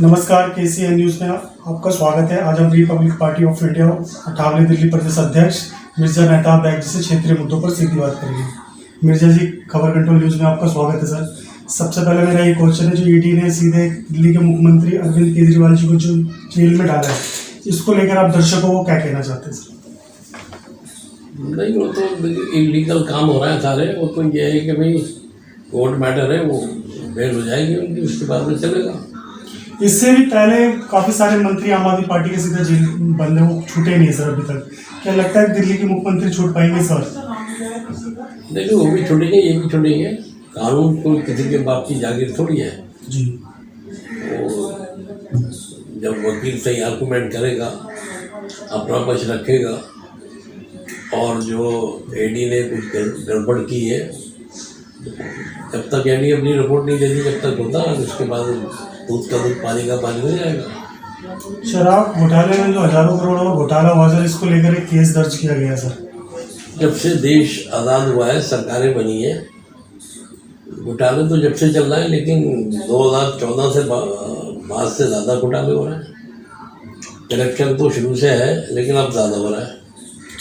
नमस्कार, KCN news में आपका स्वागत है। आज हम रिपब्लिक पार्टी ऑफ इंडिया 58वें दिल्ली प्रदेश अध्यक्ष मिर्जा मेहताब बैग जी से क्षेत्रीय मुद्दों पर सीधी बात करेंगे। मिर्जा जी, खबर कंट्रोल न्यूज़ में आपका स्वागत है सर। सबसे पहले मेरा ये क्वेश्चन है, जो ईडी ने सीधे दिल्ली के मुख्यमंत्री अरविंद केजरीवाल जी को जो जेल में डाला है, इसको लेकर आप दर्शकों को क्या कहना चाहते हैं सर? नहीं, वो तो इलीगल काम हो रहा है सारे। वो तो ये है कि भाई कोर्ट मैटर है, वो बेल हो जाएगी उनकी, उसके बाद में चलेगा। इससे भी पहले काफ़ी सारे मंत्री आम आदमी पार्टी के सीधे जेल बंद है, वो छूटे नहीं सर अभी तक। क्या लगता है दिल्ली के मुख्यमंत्री छूट पाएंगे सर? देखिए, वो भी छूटेंगे, ये भी छूटेंगे। कानून को किसी के बाप की जागीर थोड़ी है जी। वो जब वकील सही आर्गूमेंट करेगा, अपना पक्ष रखेगा, और जो एडी ने कुछ गड़बड़ की है, जब तक एडी अपनी रिपोर्ट नहीं देती जब तक होता है, उसके बाद दूध का दूध पानी का पानी हो जाएगा। शराब घोटाले में जो हजारों करोड़ का घोटाला हुआ सर, इसको लेकर एक केस दर्ज किया गया सर। जब से देश आज़ाद हुआ है, सरकारें बनी है, घोटाले तो जब से चल रहा है, लेकिन 2014 से बाद से ज़्यादा घोटाले हो रहे हैं। करप्शन तो शुरू से है, लेकिन अब ज़्यादा हो रहा है।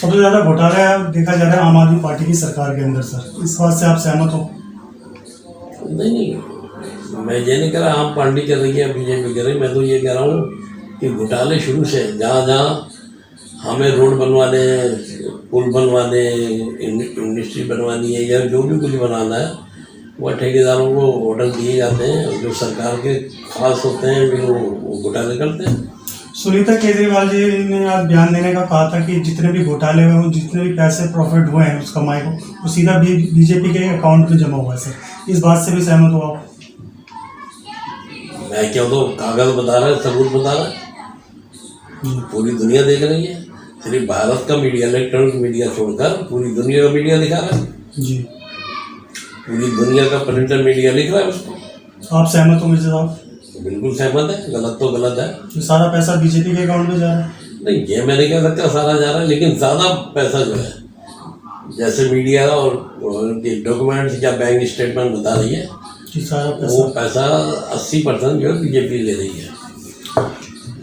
सबसे ज़्यादा घोटाला देखा जा रहा है आम आदमी पार्टी की सरकार के अंदर सर, इस बात से आप सहमत हो? नहीं, मैं ये नहीं कह रहा आम पार्टी कर रही है, बीजेपी कर रही है। मैं तो ये कह रहा हूँ कि घोटाले शुरू से, जहाँ जहाँ हमें रोड बनवाने, पुल बनवाने, इंडस्ट्री बनवानी है, या जो भी कुछ बनाना है, वह ठेकेदारों को ऑर्डर दिए जाते हैं। जो सरकार के खास होते हैं फिर वो घोटाले करते हैं। सुनीता केजरीवाल जी ने आज बयान देने का कहा था कि जितने भी घोटाले हुए हैं, जितने भी पैसे प्रॉफिट हुए हैं उस कमाई को, वो सीधा बीजेपी के अकाउंट में जमा हुआ है सर। इस बात से भी सहमत हो आप? मैं क्यों, तो कागज बता रहा है, सबूत बता रहा है, पूरी दुनिया देख रही है। सिर्फ भारत का मीडिया, इलेक्ट्रॉनिक मीडिया छोड़कर पूरी दुनिया का मीडिया दिखा रहा है जी। पूरी दुनिया का प्रिंटर मीडिया लिख रहा है उसको। आप सहमत हो मिर्जा साहब? बिल्कुल सहमत है, गलत तो गलत है। ये सारा पैसा बीजेपी के अकाउंट में जा रहा है? नहीं, ये मैं नहीं कह सकता सारा जा रहा है, लेकिन ज़्यादा पैसा जो है, जैसे मीडिया और डॉक्यूमेंट्स या बैंक स्टेटमेंट बता रही है, सारा वो पैसा 80% जो है बीजेपी ले रही है।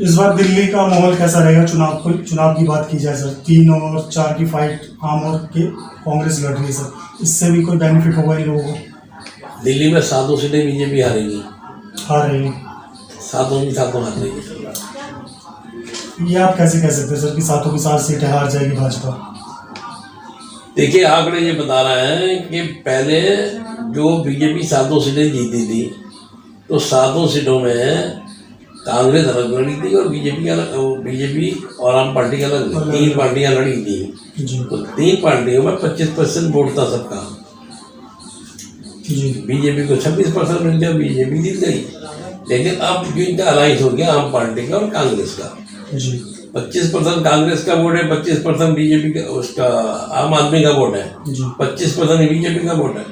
इस बार दिल्ली का माहौल कैसा रहेगा? चुनाव की बात की जाए सर, 3 और 4 की फाइट आम और के कांग्रेस लड़ रही है सर, इससे भी कोई बेनिफिट होगा इन लोगों को? दिल्ली में 7 सीटें बीजेपी हारेगी, हार रही है। 7 की 7 हार रही है। ये आप कैसे कह सकते हैं सर कि 7 की 7 सीटें हार जाएगी भाजपा? देखिए, आंकड़े ये बता रहे हैं कि पहले जो बीजेपी 7 सीटें जीती थी, तो 7 सीटों में कांग्रेस अलग लड़ी थी और बीजेपी और आम पार्टी अलग, 3 पार्टियां लड़ी थी। तो 3 पार्टियों में 25% वोट था सबका। बीजेपी को 26% मिल गया, बीजेपी जीत गई। लेकिन अब जो इनका अलायंस हो गया आम पार्टी का और कांग्रेस का, 25% कांग्रेस का वोट है, 25% बीजेपी का, उसका आम आदमी का वोट है, 25% बीजेपी का वोट है।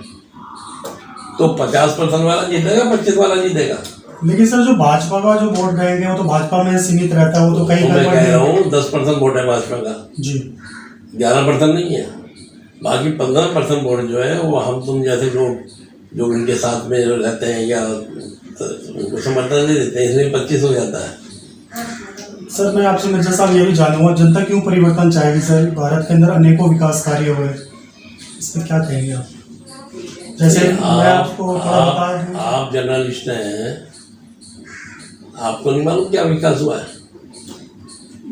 तो 50% वाला जीतेगा, 25 वाला जीतेगा। लेकिन सर जो भाजपा का जो वोट रहेंगे वो तो भाजपा में सीमित रहता है, वो तो कहीं मैं कह रहा हूँ 10% वोट है भाजपा का जी, 11% नहीं है। बाकी 15% वोट जो है वो हम तुम जैसे लोग जो उनके साथ में रहते हैं या उनको समर्थन नहीं देते हैं, इसलिए 25 हो जाता है। सर मैं आपसे मिर्जा साहब ये भी जानूंगा, जनता क्यों परिवर्तन चाहेगी सर? भारत के अंदर अनेकों विकास कार्य हुए, इस पर क्या कहेंगे आप? जैसे मैं आपको थोड़ा बता दूं, आप जर्नलिस्ट हैं, आपको नहीं मालूम क्या विकास हुआ है?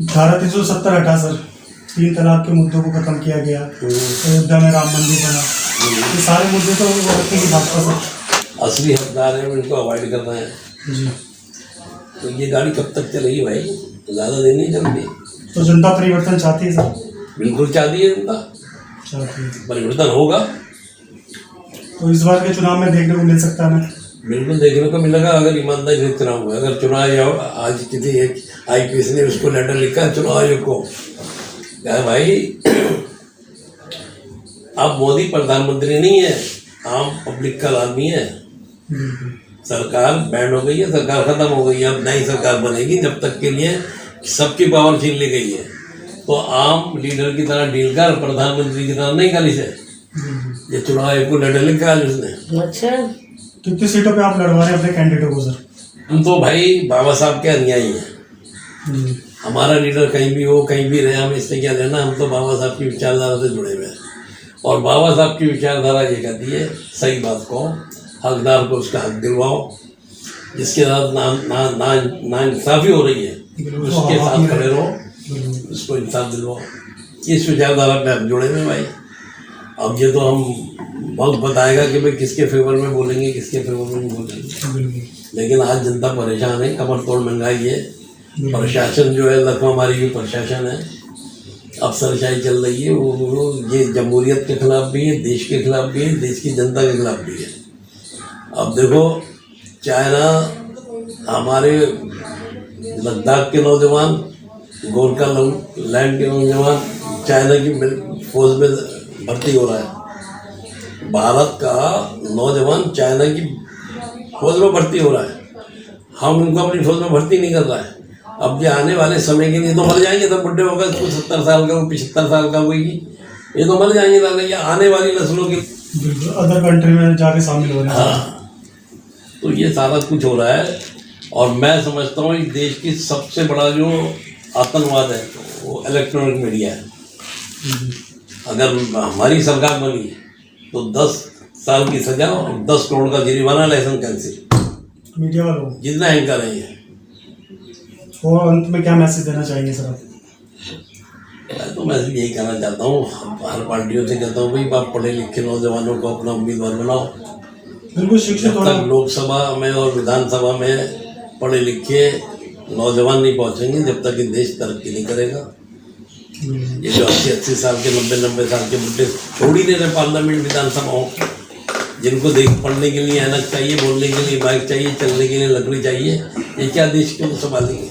धारा 370 हटा सर, 3 तलाक के मुद्दों को खत्म किया गया, अयोध्या में राम मंदिर बना, ये सारे मुद्दे तो वो रखेंगे भाजपा सर। असली हकदार है, उनको अवॉइड करना है जी। तो ये गाड़ी कब तक चलेगी भाई? ज़्यादा दिन नहीं चलती। तो जनता परिवर्तन चाहती है सर? बिल्कुल चाहती है जनता, चाहती है। परिवर्तन होगा तो इस बार के चुनाव में देखने को मिल सकता है? बिल्कुल देखने को मिलेगा, अगर ईमानदारी से चुनाव हुआ। अगर चुनाव आयोग आज किसी एक IPS ने उसको लेटर लिखा चुनाव आयोग को, क्या भाई अब मोदी प्रधानमंत्री नहीं है, आम पब्लिक का आदमी है। सरकार बैंड हो गई है, सरकार खत्म हो गई है, अब नई सरकार बनेगी, जब तक के लिए सबकी पावर छीन ली गई है। तो आम लीडर की तरह डील कर, प्रधानमंत्री की तरह नहीं करी से। ये चुनाव आयोग को लेटर लिखा है उसने। अच्छा, कितनी सीटों पे आप लड़वा रहे हैं अपने कैंडिडेटों को सर? हम तो भाई बाबा साहब के अनुयायी हैं। जी हमारा लीडर कहीं भी हो, कहीं भी रहे, हमें इससे क्या लेना। हम तो बाबा साहब की विचारधारा से जुड़े हुए हैं और बाबा साहब की विचारधारा ये कहती है सही बात कहो, हकदार को उसका हक दिलवाओ, जिसके साथ ना इंसाफी हो रही है उसके साथ खड़े रहो, उसको इंसाफ दिलवाओ। इस विचारधारा में हम जुड़े हुए भाई। अब ये तो हम वक्त बताएगा कि भाई किसके फेवर में बोलेंगे, किसके फेवर में नहीं बोलेंगे। लेकिन आज जनता परेशान है, कमर तोड़ महंगाई है, प्रशासन जो है लखमामारी की प्रशासन है, अफसरशाही चल रही है। वो ये जमहूरियत के खिलाफ भी है, देश के खिलाफ भी है, देश की जनता के खिलाफ भी है। अब देखो चाइना हमारे लद्दाख के नौजवान, गोरखा लैंड के नौजवान चाइना की फौज में भर्ती हो रहा है। भारत का नौजवान चाइना की फौज में भर्ती हो रहा है, हम उनको अपनी फौज में भर्ती नहीं कर रहा है। अब ये आने वाले समय के लिए तो मर जाएंगे, तब बुढ़े होगा, कोई 70 साल का, कोई 75 साल का होगी, ये तो मर जाएंगे दादा। ये आने वाली नस्लों के अदर कंट्री में जाके शामिल हो रहे हैं। हाँ, तो ये सारा कुछ हो रहा है और मैं समझता हूँ इस देश की सबसे बड़ा जो आतंकवाद है वो इलेक्ट्रॉनिक मीडिया है। अगर हमारी सरकार बनी तो 10 साल की सजा और 10 करोड़ का जुर्माना, लाइसेंस कैंसिल, मीडिया वालों जितना एंकर है ये। और अंत में क्या मैसेज देना चाहेंगे सर आप? मैं तो मैसेज यही कहना चाहता हूँ, हर पार्टियों से कहता हूँ भाई आप पढ़े लिखे नौजवानों को अपना उम्मीदवार बनाओ। बिल्कुल शिक्षित जब तक लोकसभा में और विधानसभा में पढ़े लिखे नौजवान नहीं पहुँचेंगे, जब तक ये देश तरक्की नहीं करेगा। ये जो 80 साल के 90 साल के बुढ़े छोड़ ही नहीं रहे पार्लियामेंट विधानसभाओं, जिनको देख पढ़ने के लिए ऐनक चाहिए, बोलने के लिए माइक चाहिए, चलने के लिए लकड़ी चाहिए, ये क्या देश को संभालेंगे?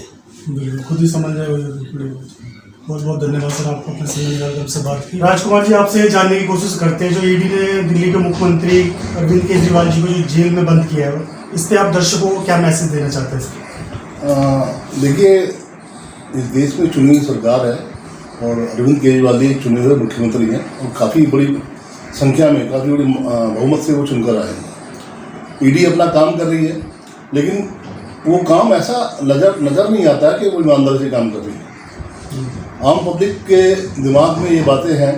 बिल्कुल खुद ही समझ जाए। बहुत बहुत धन्यवाद सर, आपको अपने समय निकालकर हमसे बात की। राजकुमार जी, आपसे जानने की कोशिश करते हैं, जो ईडी ने दिल्ली के मुख्यमंत्री अरविंद केजरीवाल जी को जो जेल में बंद किया है, इस पर आप दर्शकों को क्या मैसेज देना चाहते हैं? देखिए, इस देश में चुनी हुई सरकार है और अरविंद केजरीवाल जी चुने हुए मुख्यमंत्री हैं और काफ़ी बड़ी संख्या में, काफ़ी बड़ी बहुमत से वो चुनकर आए हैं। ईडी अपना काम कर रही है, लेकिन वो काम ऐसा नज़र नहीं आता कि वो ईमानदारी से काम कर रही है। आम पब्लिक के दिमाग में ये बातें हैं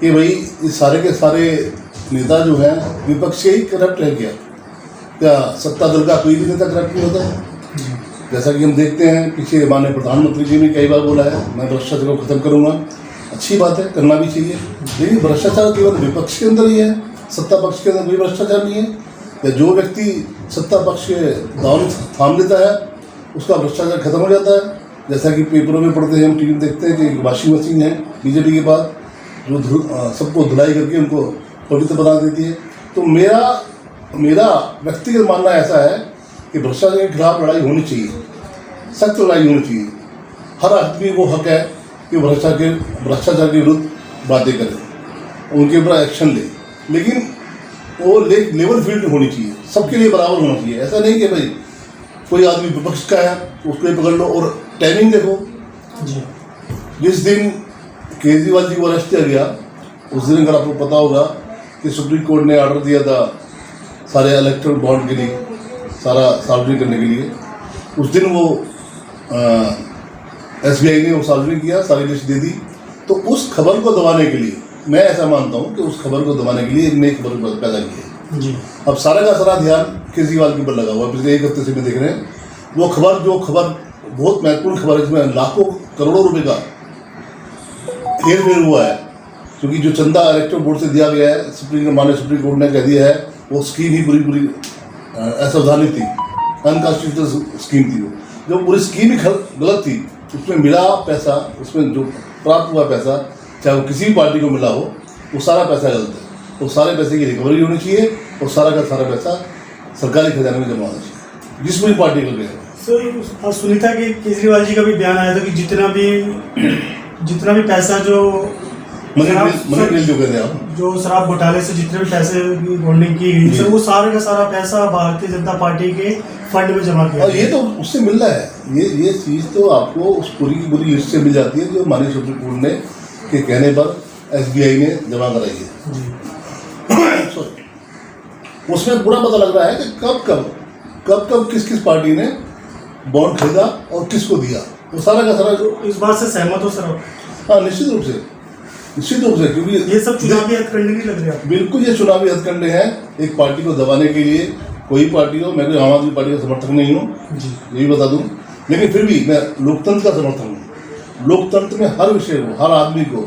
कि भाई इस सारे के सारे नेता जो हैं विपक्ष से ही करप्ट है क्या सत्ता दल का कोई भी नेता करप्ट नहीं होता है? जैसा कि हम देखते हैं, पीछे माननीय प्रधानमंत्री जी ने कई बार बोला है मैं भ्रष्टाचार को खत्म करूंगा। अच्छी बात है, करना भी चाहिए, लेकिन भ्रष्टाचार केवल विपक्ष के अंदर ही है, सत्ता पक्ष के अंदर कोई भ्रष्टाचार नहीं है। या जो व्यक्ति सत्ता पक्ष के दाव थाम लेता है उसका भ्रष्टाचार खत्म हो जाता है। जैसा कि पेपरों में पढ़ते हैं, हम टीवी में देखते हैं कि वॉशिंग मशीन है बीजेपी के पास, जो सबको धुलाई करके उनको पवित्र बना देती है। तो मेरा व्यक्तिगत मानना ऐसा है कि भ्रष्टाचार के खिलाफ लड़ाई होनी चाहिए, सख्त लड़ाई होनी चाहिए। हर आदमी को हक है कि भ्रष्टाचार के विरुद्ध बातें करें, उनके ऊपर एक्शन ले, लेकिन वो लेवल फील्ड होनी चाहिए, सबके लिए बराबर होना चाहिए। ऐसा नहीं कि भाई कोई आदमी विपक्ष का है उसको ही पकड़ लो। और टाइमिंग देखो, जिस दिन केजरीवाल जी को अरेस्ट किया गया उस दिन अगर आपको पता होगा कि सुप्रीम कोर्ट ने ऑर्डर दिया था सारे इलेक्ट्रल बॉन्ड के लिए, सारा सार्वजनिक करने के लिए। उस दिन वो SBI ने वो सार्वजनिक किया, सारी लिस्ट दे दी। तो उस खबर को दबाने के लिए, मैं ऐसा मानता हूँ कि उस खबर को दबाने के लिए एक नई खबर पैदा की है। अब सारा का सारा ध्यान केजरीवाल के ऊपर लगा हुआ है, पिछले 1 हफ्ते से भी देख रहे हैं। वो खबर बहुत महत्वपूर्ण खबर है, जिसमें लाखों करोड़ों रुपए का हेरफेर हुआ है, क्योंकि जो चंदा इलेक्टोरल बोर्ड से दिया गया है, माननीय सुप्रीम कोर्ट ने कह दिया है वो स्कीम ही पूरी असंवैधानिक थी, अनकॉन्स्टिट्यूशनल स्कीम थी। वो जो पूरी स्कीम ही गलत थी, उसमें मिला पैसा, उसमें जो प्राप्त हुआ पैसा, चाहे वो किसी भी पार्टी को मिला हो, वो सारा पैसा गलत है। तो सारे पैसे की रिकवरी होनी चाहिए और सारा का सारा पैसा सरकारी खजाने में जमा होना चाहिए, जिस पूरी पार्टी को गया। सर, सुनीता के केजरीवाल जी का भी बयान आया था कि जितना भी पैसा जो शराब घोटाले से जितने भी पैसे होल्डिंग की गई, सर वो सारे का सारा पैसा भारतीय जनता पार्टी के फंड में जमा किया। और ये तो उससे मिल रहा है, ये चीज़ तो आपको उस पूरी की पूरी लिस्ट से मिल जाती है जो माननीय सुप्रीम कोर्ट ने के कहने पर SBI ने जमा कराई है। उसमें पूरा पता लग रहा है कि कब कब कब किस किस पार्टी ने बॉन्ड खरीदा और किसको दिया, वो सारा का सारा। तो इस बात से सहमत हो सर आप? हाँ, निश्चित रूप से, क्योंकि ये सब चुनावी हथकंडे नहीं लग रहे आपको? बिल्कुल ये चुनावी हथकंडे हैं एक पार्टी को दबाने के लिए। कोई पार्टी हो, मैं कोई आम आदमी पार्टी का समर्थक नहीं हूँ, जी। ये भी बता दूं, लेकिन फिर भी मैं लोकतंत्र का समर्थक हूँ। लोकतंत्र में हर विषय को, हर आदमी को,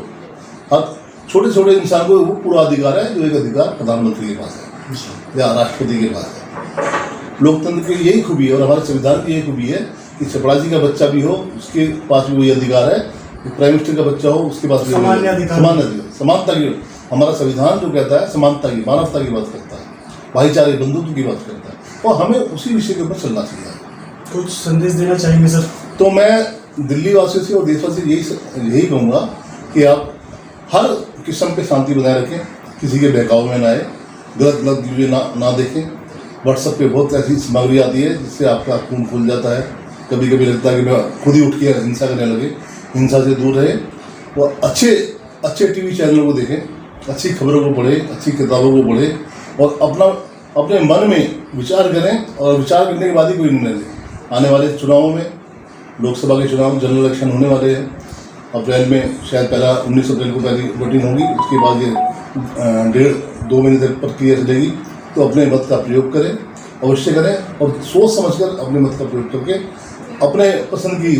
हर छोटे छोटे इंसान को वो पूरा अधिकार है जो एक अधिकार प्रधानमंत्री के पास है या राष्ट्रपति के पास है। लोकतंत्र की यही खूबी है और हमारे संविधान की यही खूबी है कि चपरासी का बच्चा भी हो उसके पास भी वही अधिकार है, प्राइम मिनिस्टर का बच्चा हो उसके पास भी सामान्य अधिकार, समानता की। हमारा संविधान जो कहता है समानता की, मानवता की बात करता है, भाईचारे बंधुत्व की बात करता है, और हमें उसी विषय के ऊपर चलना चाहिए। कुछ संदेश देना चाहेंगे सर? तो मैं दिल्ली वासियों से और देशवासियों से यही कहूँगा कि आप हर किस्म पे शांति बनाए रखें, किसी के बहकाव में ना आए, गलत वीडियो ना देखें। व्हाट्सएप पे बहुत ऐसी सामग्री आती है जिससे आपका खून फूल जाता है, कभी कभी लगता है कि मैं खुद ही उठ के हिंसा करने लगे। हिंसा से दूर रहे और अच्छे टीवी चैनलों को देखें, अच्छी खबरों को पढ़ें, अच्छी किताबों को पढ़ें और अपने मन में विचार करें और विचार करने के बाद ही कोई निर्णय लें। आने वाले चुनावों में, लोकसभा के चुनाव जनरल इलेक्शन होने वाले हैं अप्रैल में, शायद 19 अप्रैल को पहली वोटिंग होगी, उसके बाद ये 1.5-2 महीने तक प्रक्रिया चलेगी। तो अपने मत का प्रयोग करें, अवश्य करें और सोच समझकर अपने मत का प्रयोग करके अपने पसंद की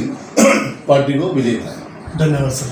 पार्टी को विजयी बनाएं। धन्यवाद सर।